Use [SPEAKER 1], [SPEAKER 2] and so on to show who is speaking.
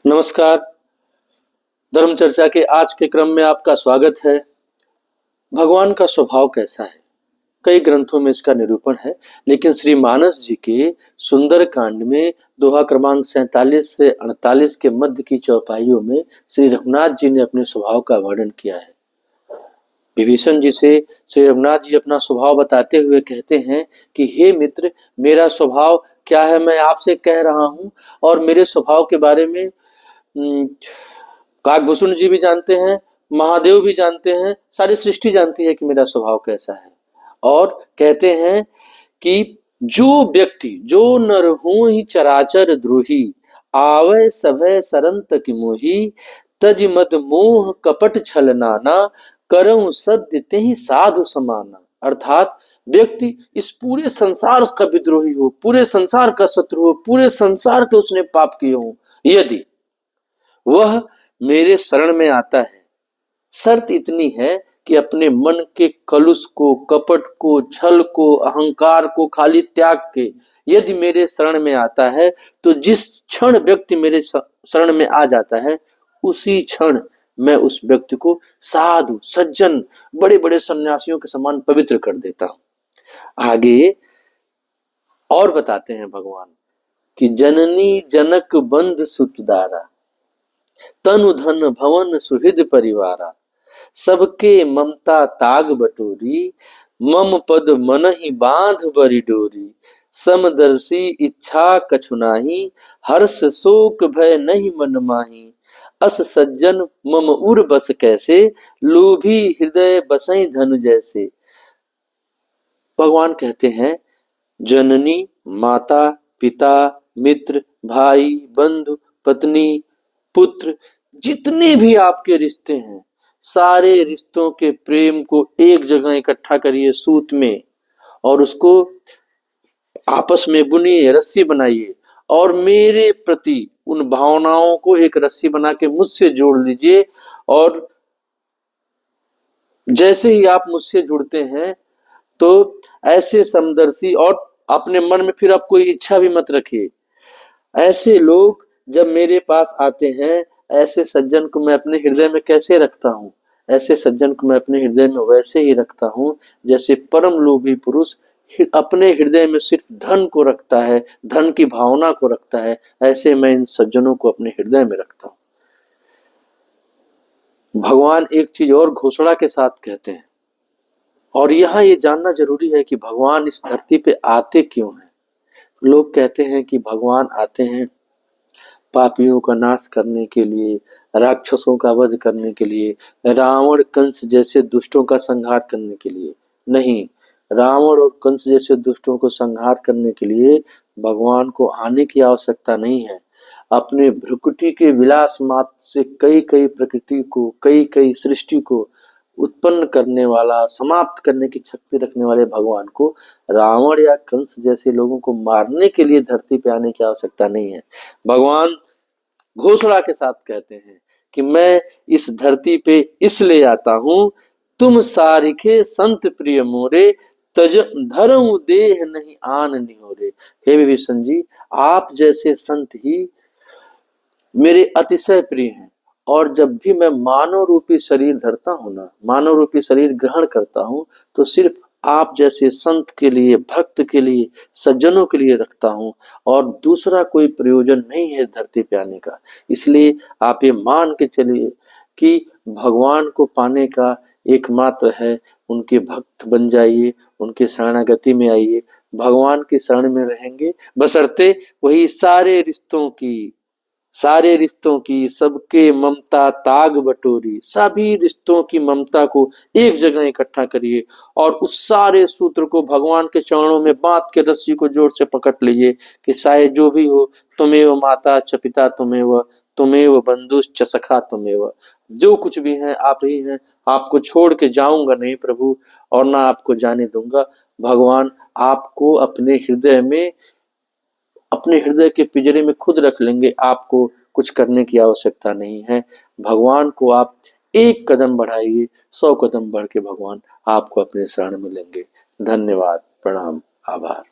[SPEAKER 1] नमस्कार। धर्म चर्चा के आज के क्रम में आपका स्वागत है। भगवान का स्वभाव कैसा है, कई ग्रंथों में इसका निरूपण है, लेकिन श्री मानस जी के सुंदर कांड में दोहा क्रमांक 47 से 48 के मध्य की चौपाइयों में श्री रघुनाथ जी ने अपने स्वभाव का वर्णन किया है। विभीषण जी से श्री रघुनाथ जी अपना स्वभाव बताते हुए कहते हैं कि हे मित्र, मेरा स्वभाव क्या है मैं आपसे कह रहा हूं, और मेरे स्वभाव के बारे में काकभूषण जी भी जानते हैं, महादेव भी जानते हैं, सारी सृष्टि जानती है कि मेरा स्वभाव कैसा है। और कहते हैं कि जो व्यक्ति जो नर हूं ही चराचर द्रोही, आवे सभय सरंत की मोही, तज मद मोह कपट छल नाना, करऊं सत्य तेहि साधु समाना। अर्थात व्यक्ति इस पूरे संसार का विद्रोही हो, पूरे संसार का शत्रु हो, पूरे संसार के उसने पाप किए हो, यदि वह मेरे शरण में आता है, शर्त इतनी है कि अपने मन के कलुष को, कपट को, छल को, अहंकार को खाली त्याग के यदि मेरे शरण में आता है, तो जिस क्षण व्यक्ति मेरे शरण में आ जाता है, उसी क्षण मैं उस व्यक्ति को साधु, सज्जन, बड़े बड़े सन्यासियों के समान पवित्र कर देता हूं। आगे और बताते हैं भगवान कि जननी जनक बंध सुतदारा, तनु धन भवन सुहृद परिवारा, सबके ममता ताग बटोरी, मम पद मन ही बांध बरी डोरी, समदर्शी इच्छा कछु नाही, हर्ष शोक भय नहीं मन माही, अस सज्जन मम उर बस कैसे, लोभी हृदय बसई धनु जैसे। भगवान कहते हैं जननी, माता, पिता, मित्र, भाई, बंधु, पत्नी, पुत्र, जितने भी आपके रिश्ते हैं, सारे रिश्तों के प्रेम को एक जगह इकट्ठा करिए सूत में, और उसको आपस में बुनिए, रस्सी बनाइए, और मेरे प्रति उन भावनाओं को एक रस्सी बना के मुझसे जोड़ लीजिए। और जैसे ही आप मुझसे जुड़ते हैं तो ऐसे समदर्शी, और अपने मन में फिर आप कोई इच्छा भी मत रखिए, ऐसे लोग जब मेरे पास आते हैं, ऐसे सज्जन को मैं अपने हृदय में कैसे रखता हूँ, ऐसे सज्जन को मैं अपने हृदय में वैसे ही रखता हूँ जैसे परम लोभी पुरुष अपने हृदय में सिर्फ धन को रखता है, धन की भावना को रखता है, ऐसे मैं इन सज्जनों को अपने हृदय में रखता हूँ। भगवान एक चीज और घोषणा के साथ कहते हैं, और यहाँ ये जानना जरूरी है कि भगवान इस धरती पे आते क्यों हैं। लोग कहते हैं कि भगवान आते हैं पापियों का नाश करने के लिए, राक्षसों का वध करने के लिए, रावण कंस जैसे दुष्टों का संहार करने के लिए। नहीं, रावण और कंस जैसे दुष्टों को संहार करने के लिए भगवान को आने की आवश्यकता नहीं है। अपने भ्रुकुटी के विलास मात्र से कई कई प्रकृति को, कई कई सृष्टि को उत्पन्न करने वाला, समाप्त करने की शक्ति रखने वाले भगवान को रावण या कंस जैसे लोगों को मारने के लिए धरती पे आने की आवश्यकता नहीं है। भगवान घोषणा के साथ कहते हैं कि मैं इस धरती पे इसलिए आता हूं, तुम सारिखे संत प्रिय मोरे, तज धर्म देह नहीं आन निहोरे। हे विभीषण जी, आप जैसे संत ही मेरे अतिशय प्रिय हैं, और जब भी मैं मानव रूपी शरीर धरता हूं ना, मानव रूपी शरीर ग्रहण करता हूं, तो सिर्फ आप जैसे संत के लिए, भक्त के लिए, सज्जनों के लिए रखता हूं, और दूसरा कोई प्रयोजन नहीं है धरती पे आने का। इसलिए आप ये मान के चलिए कि भगवान को पाने का एकमात्र है उनके भक्त बन जाइए, उनके शरणागति में आइए, भगवान की शरण में रहेंगे, बशर्ते वही सारे रिश्तों की सबके ममता ताग बटोरी, सभी रिश्तों की ममता को एक जगह इकट्ठा करिए, और उस सारे सूत्र को भगवान के चरणों में बांध के रस्सी को जोर से पकड़ लीजिए कि चाहे जो भी हो, तुम्हें माता च पिता, तुम्हें बंधुश्च सखा, जो कुछ भी है आप ही हैं, आपको छोड़ के जाऊंगा नहीं प्रभु, और ना आपको जाने दूंगा। भगवान आपको अपने हृदय के पिंजरे में खुद रख लेंगे, आपको कुछ करने की आवश्यकता नहीं है। भगवान को आप एक कदम बढ़ाइए, 100 कदम बढ़ के भगवान आपको अपने शरण में लेंगे। धन्यवाद, प्रणाम, आभार।